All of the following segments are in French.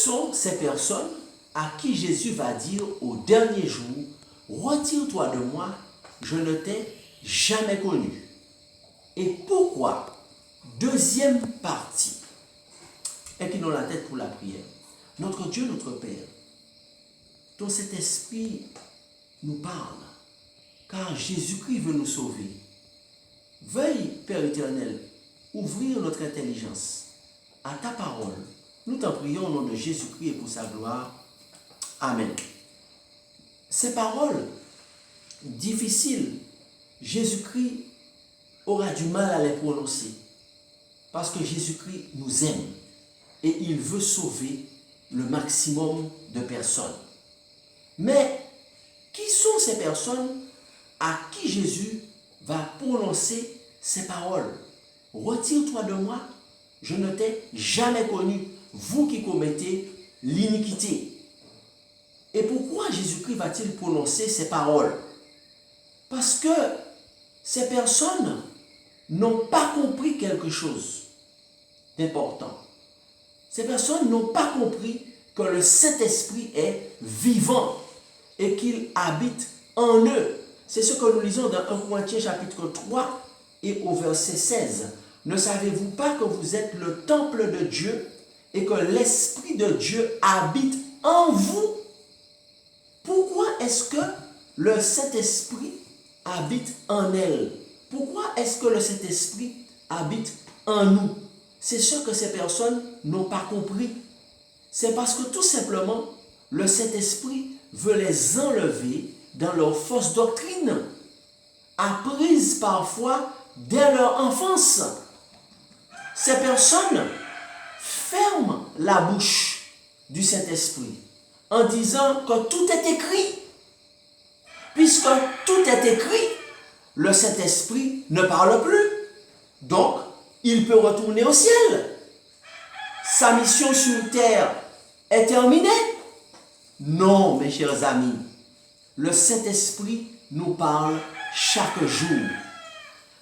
sont ces personnes à qui Jésus va dire au dernier jour, retire-toi de moi, je ne t'ai jamais connu. Et pourquoi? Deuxième partie. Inclinons la tête pour la prière. Notre Dieu, notre Père, ton cet esprit nous parle, car Jésus-Christ veut nous sauver. Veuille, Père éternel, ouvrir notre intelligence à ta parole. Nous t'en prions au nom de Jésus-Christ et pour sa gloire. Amen. Ces paroles difficiles, Jésus-Christ aura du mal à les prononcer parce que Jésus-Christ nous aime et il veut sauver le maximum de personnes. Mais qui sont ces personnes à qui Jésus va prononcer ces paroles? Retire-toi de moi, je ne t'ai jamais connu, vous qui commettez l'iniquité. Et pourquoi Jésus-Christ va-t-il prononcer ces paroles? Parce que ces personnes n'ont pas compris quelque chose d'important. Ces personnes n'ont pas compris que le Saint-Esprit est vivant et qu'il habite en eux. C'est ce que nous lisons dans 1 Corinthiens chapitre 3 et au verset 16. Ne savez-vous pas que vous êtes le temple de Dieu et que l'Esprit de Dieu habite en vous? Pourquoi est-ce que le Saint-Esprit habite en elle? Pourquoi est-ce que le Saint-Esprit habite en nous? C'est ce que ces personnes n'ont pas compris. C'est parce que tout simplement, le Saint-Esprit veut les enlever dans leur fausse doctrine, apprise parfois dès leur enfance. Ces personnes ferment la bouche du Saint-Esprit en disant que tout est écrit. Puisque tout est écrit, le Saint-Esprit ne parle plus. Donc, il peut retourner au ciel. Sa mission sur terre est terminée. Non, mes chers amis, le Saint-Esprit nous parle chaque jour.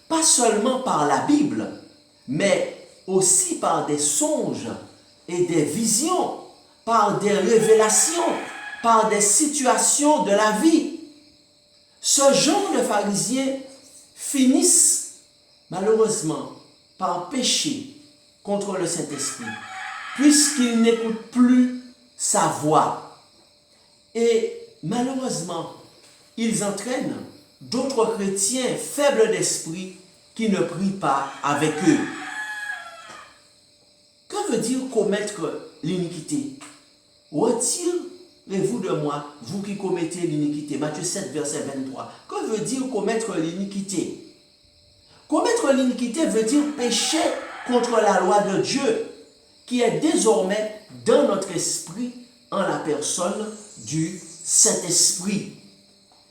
Pas seulement par la Bible, mais aussi par des songes et des visions, par des révélations, par des situations de la vie. Ce genre de pharisiens finissent malheureusement par pécher contre le Saint-Esprit, puisqu'ils n'écoutent plus sa voix. Et malheureusement, ils entraînent d'autres chrétiens faibles d'esprit qui ne prient pas avec eux. Que veut dire commettre l'iniquité? Retirez-vous de moi, vous qui commettez l'iniquité. Matthieu 7, verset 23. Que veut dire commettre l'iniquité? Commettre l'iniquité veut dire pécher contre la loi de Dieu, qui est désormais dans notre esprit en la personne du Saint-Esprit.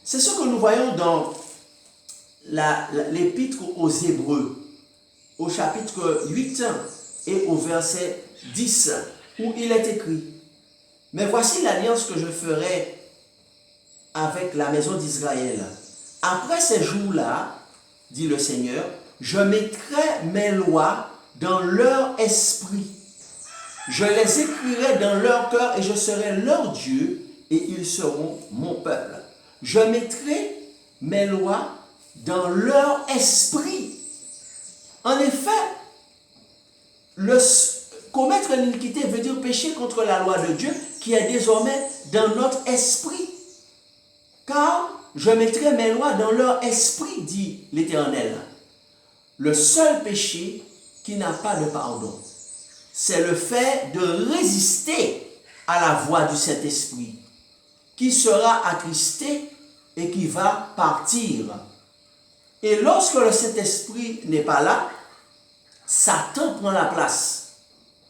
C'est ce que nous voyons dans l'épître aux Hébreux, au chapitre 8 et au verset 10, où il est écrit: mais voici l'alliance que je ferai avec la maison d'Israël. Après ces jours-là, dit le Seigneur, je mettrai mes lois dans leur esprit. Je les écrirai dans leur cœur et je serai leur Dieu et ils seront mon peuple. Je mettrai mes lois dans leur esprit. En effet, commettre l'iniquité veut dire pécher contre la loi de Dieu qui est désormais dans notre esprit. Car je mettrai mes lois dans leur esprit, dit l'Éternel. Le seul péché qui n'a pas de pardon, c'est le fait de résister à la voix du Saint-Esprit, qui sera attristé et qui va partir. Et lorsque le Saint-Esprit n'est pas là, Satan prend la place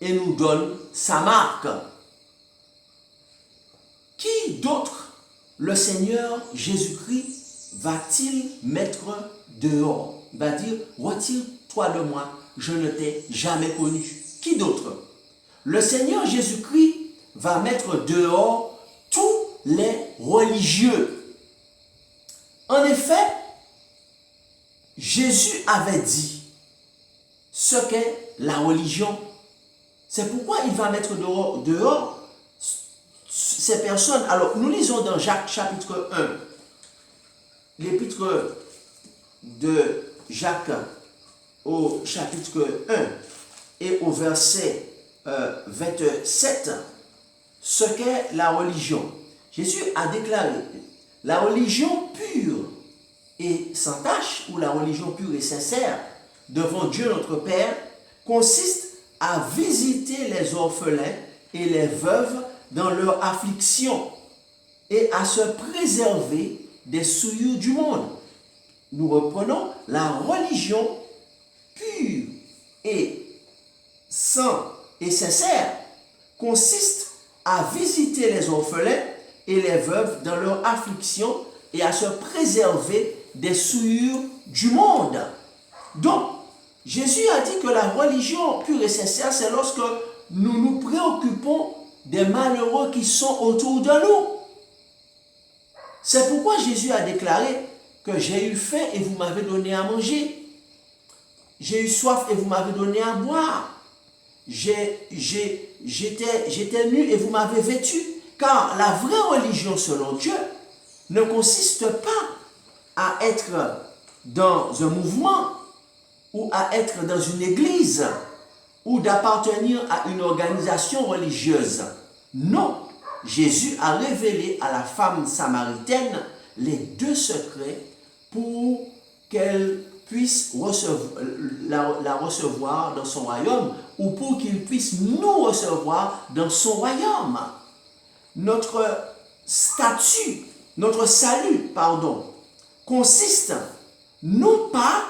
et nous donne sa marque. Qui d'autre le Seigneur Jésus-Christ va-t-il mettre dehors? Il va dire, retire-toi de moi, je ne t'ai jamais connu. Qui d'autre? Le Seigneur Jésus-Christ va mettre dehors tous les religieux. En effet, Jésus avait dit ce qu'est la religion. C'est pourquoi il va mettre dehors ces personnes, alors nous lisons dans Jacques chapitre 1, l'épître de Jacques au chapitre 1 et au verset 27, ce qu'est la religion. Jésus a déclaré, la religion pure et sans tache, ou la religion pure et sincère devant Dieu notre Père, consiste à visiter les orphelins et les veuves dans leur affliction et à se préserver des souillures du monde. Nous reprenons, la religion pure et sainte et sincère consiste à visiter les orphelins et les veuves dans leur affliction et à se préserver des souillures du monde. Donc, Jésus a dit que la religion pure et sincère, c'est lorsque nous nous préoccupons des malheureux qui sont autour de nous. C'est pourquoi Jésus a déclaré que j'ai eu faim et vous m'avez donné à manger. J'ai eu soif et vous m'avez donné à boire. J'étais nu et vous m'avez vêtu. Car la vraie religion selon Dieu ne consiste pas à être dans un mouvement ou à être dans une église ou d'appartenir à une organisation religieuse. Non, Jésus a révélé à la femme samaritaine les deux secrets pour qu'elle puisse la recevoir dans son royaume ou pour qu'il puisse nous recevoir dans son royaume. Notre statut, notre salut, consiste non pas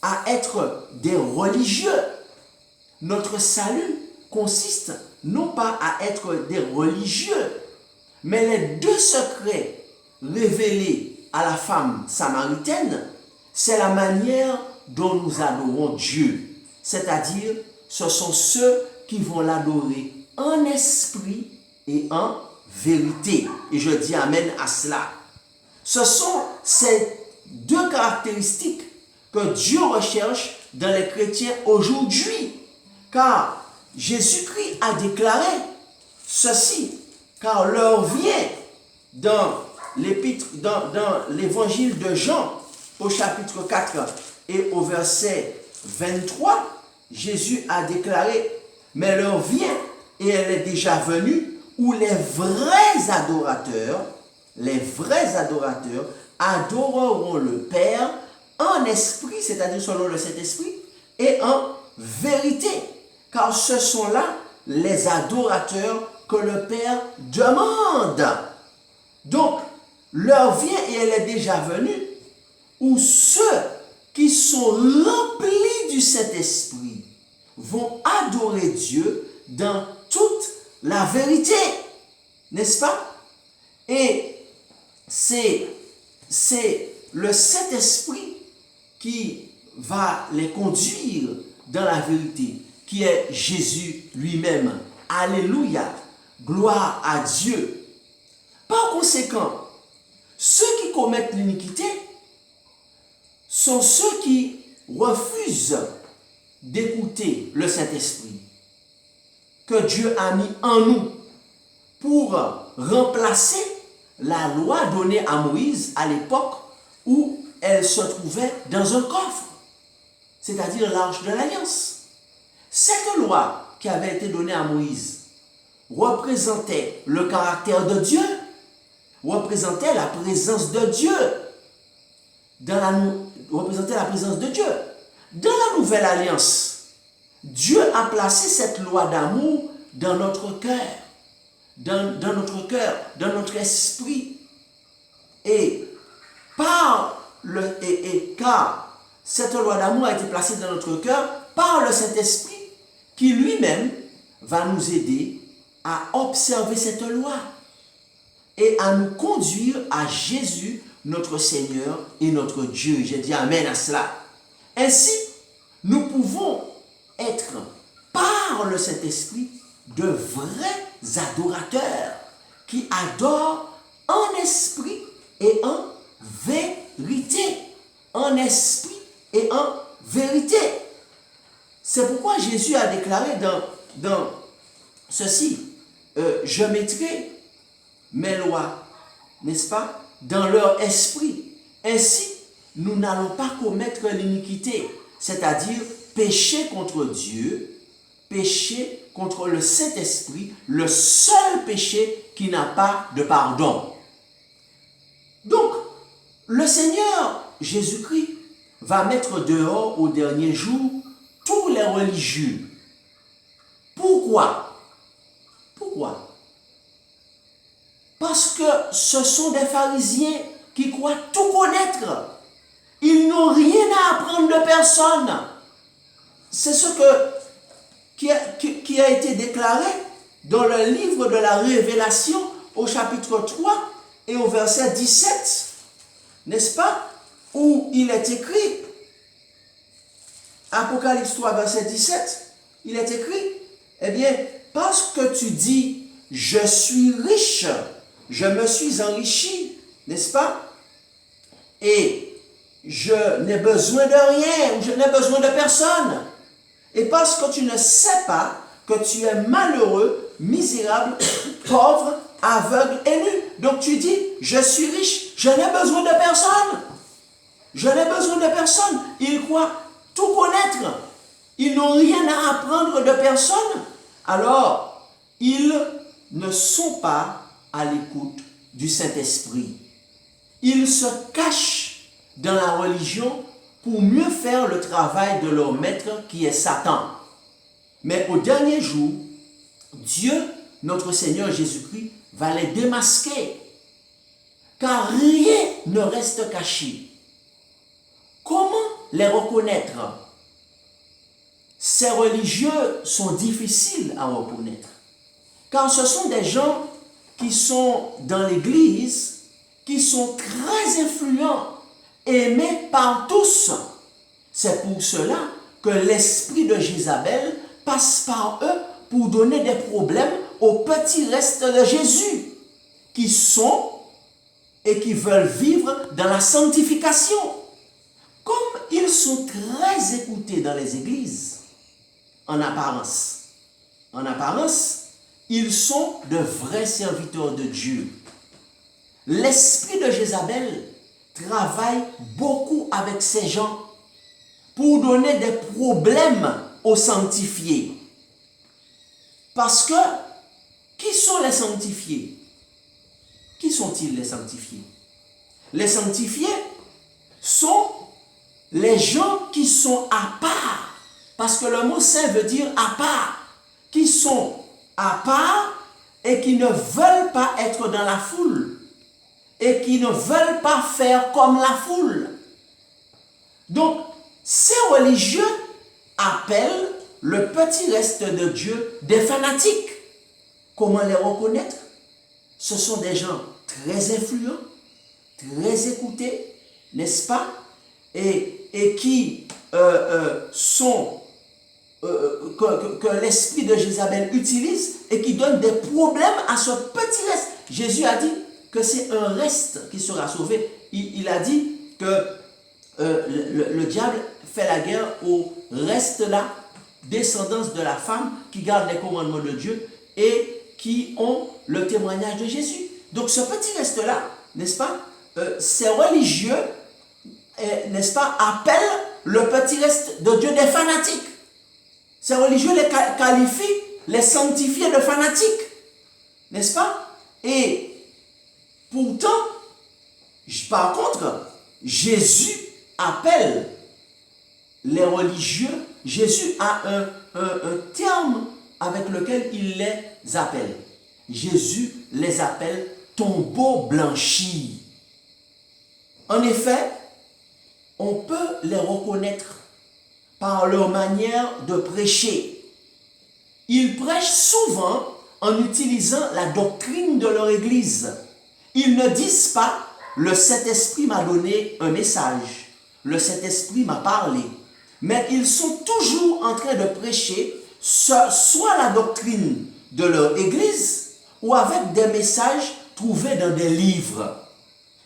à être des religieux. Notre salut consiste non pas à être des religieux, mais les deux secrets révélés à la femme samaritaine, c'est la manière dont nous adorons Dieu. C'est-à-dire, ce sont ceux qui vont l'adorer en esprit et en vérité. Et je dis amen à cela. Ce sont ces deux caractéristiques que Dieu recherche dans les chrétiens aujourd'hui. Car Jésus-Christ a déclaré ceci, car l'heure vient dans l'évangile de Jean, au chapitre 4 et au verset 23, Jésus a déclaré, mais l'heure vient et elle est déjà venue où les vrais adorateurs adoreront le Père en esprit, c'est-à-dire selon le Saint-Esprit, et en vérité. Car ce sont là les adorateurs que le Père demande. Donc, l'heure vient et elle est déjà venue où ceux qui sont remplis du Saint-Esprit vont adorer Dieu dans toute la vérité. N'est-ce pas? Et c'est le Saint-Esprit qui va les conduire dans la vérité, qui est Jésus lui-même. Alléluia! Gloire à Dieu. Par conséquent, ceux qui commettent l'iniquité sont ceux qui refusent d'écouter le Saint-Esprit que Dieu a mis en nous pour remplacer la loi donnée à Moïse à l'époque où elle se trouvait dans un coffre, c'est-à-dire l'Arche de l'Alliance. Cette loi qui avait été donnée à Moïse représentait le caractère de Dieu, représentait la présence de Dieu, représentait la présence de Dieu. Dans la nouvelle alliance, Dieu a placé cette loi d'amour dans notre cœur, dans notre esprit. Et car cette loi d'amour a été placée dans notre cœur par le Saint-Esprit qui lui-même va nous aider à observer cette loi et à nous conduire à Jésus, notre Seigneur et notre Dieu. J'ai dit amen à cela. Ainsi, nous pouvons être, par le Saint-Esprit, de vrais adorateurs qui adorent en esprit et en vérité. En esprit et en vérité. C'est pourquoi Jésus a déclaré dans ceci, je mettrai mes lois, n'est-ce pas, dans leur esprit. Ainsi, nous n'allons pas commettre l'iniquité, c'est-à-dire pécher contre Dieu, pécher contre le Saint-Esprit, le seul péché qui n'a pas de pardon. Donc, le Seigneur Jésus-Christ va mettre dehors au dernier jour tous les religieux. Pourquoi? Pourquoi? Parce que ce sont des pharisiens qui croient tout connaître. Ils n'ont rien à apprendre de personne. C'est ce qui a été déclaré dans le livre de la Révélation au chapitre 3 et au verset 17. N'est-ce pas? Où il est écrit, Apocalypse 3, verset 17, il est écrit, eh bien, parce que tu dis, je suis riche, je me suis enrichi, n'est-ce pas? Et je n'ai besoin de rien, je n'ai besoin de personne. Et parce que tu ne sais pas que tu es malheureux, misérable, pauvre, aveugle et nu. Donc tu dis, je suis riche, je n'ai besoin de personne. Je n'ai besoin de personne. Ils croient tout connaître. Ils n'ont rien à apprendre de personne. Alors, ils ne sont pas à l'écoute du Saint-Esprit. Ils se cachent dans la religion pour mieux faire le travail de leur maître qui est Satan. Mais au dernier jour, Dieu, notre Seigneur Jésus-Christ, va les démasquer. Car rien ne reste caché. Comment les reconnaître? Ces religieux sont difficiles à reconnaître. Car ce sont des gens qui sont dans l'Église, qui sont très influents, aimés par tous. C'est pour cela que l'esprit de Jézabel passe par eux pour donner des problèmes aux petits restes de Jésus, qui sont et qui veulent vivre dans la sanctification. Comme ils sont très écoutés dans les églises, en apparence, ils sont de vrais serviteurs de Dieu. L'esprit de Jézabel travaille beaucoup avec ces gens pour donner des problèmes aux sanctifiés. Parce que, qui sont les sanctifiés? Qui sont-ils les sanctifiés? Les sanctifiés sont les gens qui sont à part. Parce que le mot saint veut dire à part. Qui sont à part et qui ne veulent pas être dans la foule. Et qui ne veulent pas faire comme la foule. Donc, ces religieux appellent le petit reste de Dieu des fanatiques. Comment les reconnaître? Ce sont des gens très influents, très écoutés, n'est-ce pas? Et qui sont que l'esprit de Jézabel utilise et qui donne des problèmes à ce petit reste. Jésus a dit que c'est un reste qui sera sauvé. Il a dit que le diable fait la guerre au reste là, descendance de la femme qui garde les commandements de Dieu et qui ont le témoignage de Jésus. Donc ce petit reste là, n'est-ce pas, ces religieux, n'est-ce pas, appellent le petit reste de Dieu des fanatiques. Ces religieux les qualifient, les sanctifiés de fanatiques, n'est-ce pas? Et pourtant, par contre, Jésus appelle les religieux, Jésus a un terme avec lequel il les appelle. Jésus les appelle tombeaux blanchis. En effet, on peut les reconnaître par leur manière de prêcher. Ils prêchent souvent en utilisant la doctrine de leur église. Ils ne disent pas « le Saint-Esprit m'a donné un message, le Saint-Esprit m'a parlé », mais ils sont toujours en train de prêcher soit la doctrine de leur église ou avec des messages trouvés dans des livres.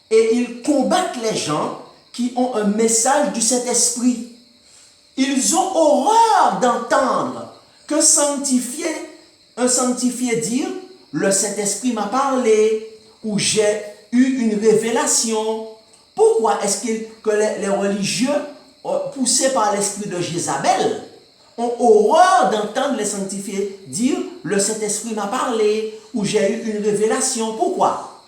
Et ils combattent les gens qui ont un message du Saint-Esprit. Ils ont horreur d'entendre que un sanctifié dire « le Saint-Esprit m'a parlé ». où j'ai eu une révélation. Pourquoi est-ce que les religieux, poussés par l'esprit de Jézabel, ont horreur d'entendre les sanctifiés dire « le Saint-Esprit m'a parlé » ou « j'ai eu une révélation ». Pourquoi?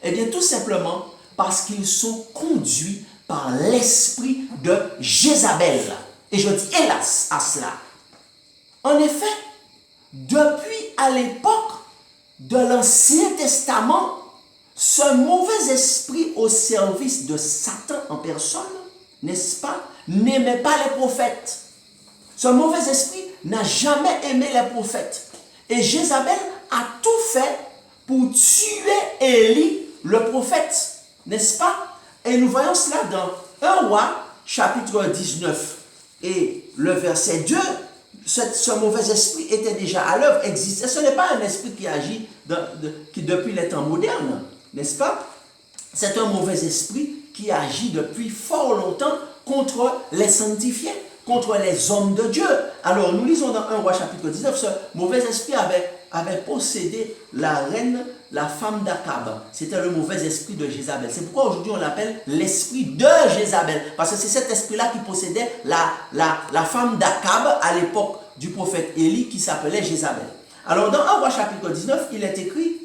Eh bien, tout simplement parce qu'ils sont conduits par l'esprit de Jézabel. Et je dis hélas à cela. En effet, depuis à l'époque de l'Ancien Testament, ce mauvais esprit au service de Satan en personne, n'est-ce pas, n'aimait pas les prophètes. Ce mauvais esprit n'a jamais aimé les prophètes. Et Jézabel a tout fait pour tuer Élie, le prophète, n'est-ce pas? Et nous voyons cela dans 1 Roi, chapitre 19, et le verset 2. Ce mauvais esprit était déjà à l'œuvre, existait. Ce n'est pas un esprit qui agit depuis les temps modernes, n'est-ce pas? C'est un mauvais esprit qui agit depuis fort longtemps contre les sanctifiés, contre les hommes de Dieu. Alors, nous lisons dans 1 Roi chapitre 19, ce mauvais esprit avait possédé la reine, la femme d'Akab. C'était le mauvais esprit de Jézabel. C'est pourquoi aujourd'hui on l'appelle l'esprit de Jézabel. Parce que c'est cet esprit-là qui possédait la femme d'Akab à l'époque du prophète Élie qui s'appelait Jézabel. Alors, dans 1 Roi chapitre 19, il est écrit: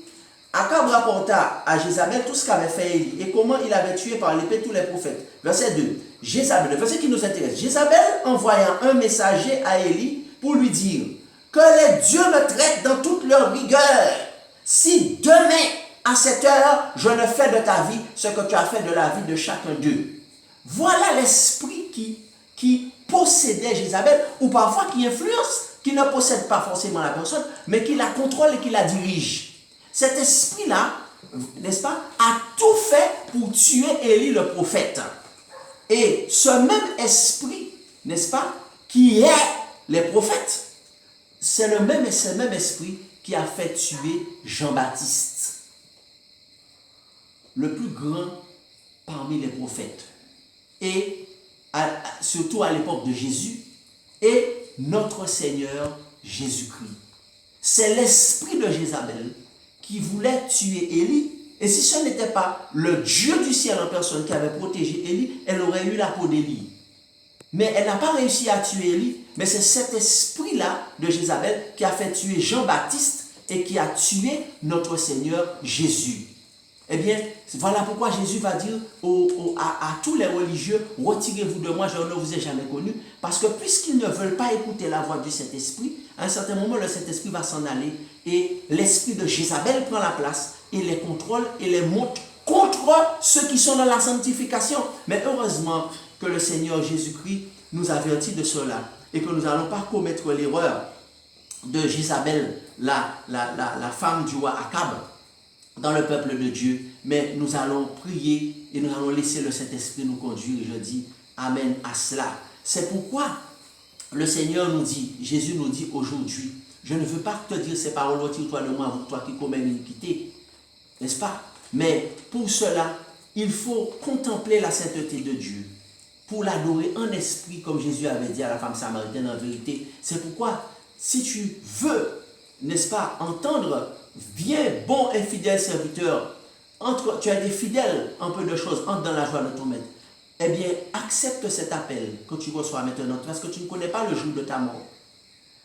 Akab rapporta à Jézabel tout ce qu'avait fait Élie et comment il avait tué par l'épée tous les prophètes. Verset 2. Jézabel, le verset qui nous intéresse. Jézabel envoya un messager à Élie pour lui dire: que les dieux me traitent dans toute leur rigueur, si demain à cette heure je ne fais de ta vie ce que tu as fait de la vie de chacun d'eux. Voilà l'esprit qui possédait Jézabel, ou parfois qui influence, qui ne possède pas forcément la personne, mais qui la contrôle et qui la dirige. Cet esprit-là, n'est-ce pas, a tout fait pour tuer Élie le prophète. Et ce même esprit, n'est-ce pas, qui est les prophètes, c'est le même esprit qui a fait tuer Jean-Baptiste, le plus grand parmi les prophètes. Et surtout à l'époque de Jésus, et notre Seigneur Jésus-Christ. C'est l'esprit de Jézabel qui voulait tuer Élie. Et si ce n'était pas le Dieu du ciel en personne qui avait protégé Élie, elle aurait eu la peau d'Élie. Mais elle n'a pas réussi à tuer Élie, mais c'est cet esprit-là de Jézabel qui a fait tuer Jean-Baptiste et qui a tué notre Seigneur Jésus. Eh bien, voilà pourquoi Jésus va dire à tous les religieux: retirez-vous de moi, je ne vous ai jamais connu. Parce que puisqu'ils ne veulent pas écouter la voix du Saint-Esprit, à un certain moment, le Saint-Esprit va s'en aller et l'esprit de Jézabel prend la place et les contrôle et les monte contre ceux qui sont dans la sanctification. Mais heureusement que le Seigneur Jésus-Christ nous avertit de cela et que nous n'allons pas commettre l'erreur de Jézabel, la femme du roi Akab, dans le peuple de Dieu, mais nous allons prier et nous allons laisser le Saint-Esprit nous conduire. Et je dis Amen à cela. C'est pourquoi le Seigneur nous dit, Jésus nous dit aujourd'hui: je ne veux pas te dire ces paroles, retire-toi de moi, toi qui commets l'iniquité, n'est-ce pas? Mais pour cela, il faut contempler la sainteté de Dieu, pour l'adorer en esprit, comme Jésus avait dit à la femme samaritaine en vérité. C'est pourquoi, si tu veux, n'est-ce pas, entendre: viens, bon et fidèle serviteur, tu as été fidèle en peu de choses, entre dans la joie de ton maître. Eh bien, accepte cet appel que tu reçois maintenant, parce que tu ne connais pas le jour de ta mort.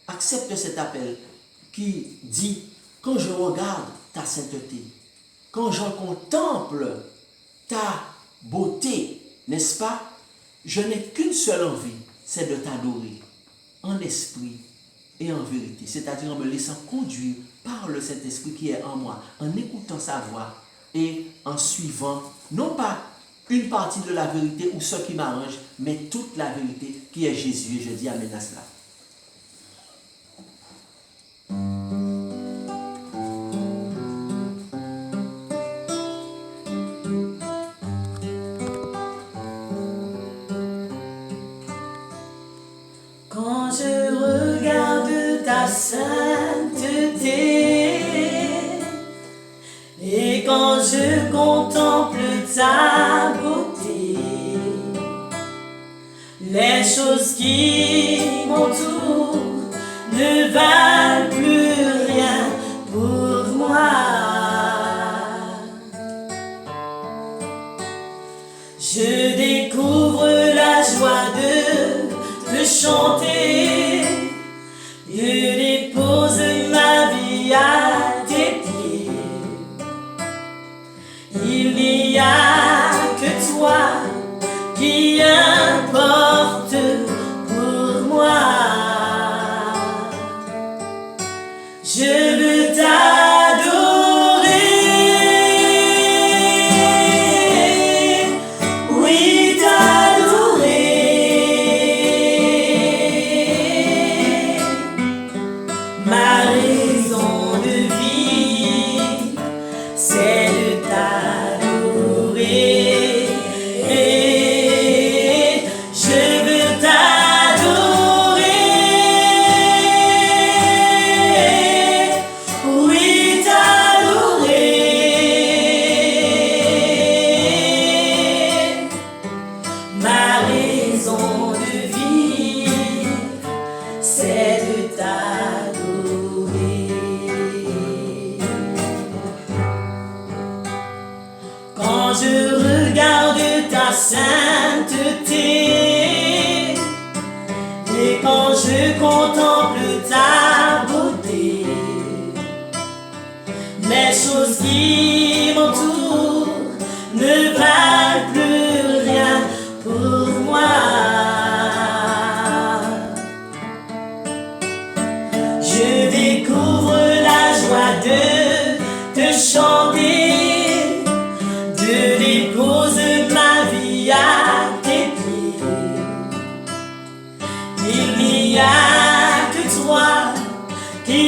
Accepte cet appel qui dit: quand je regarde ta sainteté, quand je contemple ta beauté, n'est-ce pas, je n'ai qu'une seule envie, c'est de t'adorer en esprit et en vérité, c'est-à-dire en me laissant conduire par le Saint-Esprit qui est en moi, en écoutant sa voix et en suivant, non pas une partie de la vérité ou ce qui m'arrange, mais toute la vérité qui est Jésus. Et je dis Amen à cela. Quand je regarde ta sainteté et quand je contemple ta beauté, les choses qui m'entourent ne valent plus rien pour moi. chanter, de déposer ma vie à tes pieds. Il n'y a que toi qui importe pour moi. Je veux t'adorer, oui t'adorer. Ma raison de vie, c'est de t'adorer. Je veux t'adorer, oui t'adorer. Ma raison de vie, c'est de t'adorer. Quand je regarde ta sainteté et quand je contemple ta beauté, les choses qui m'entourent ne valent plus rien pour moi. Je découvre la joie de te chanter, de déposer ma vie à tes pieds. Il n'y a que toi qui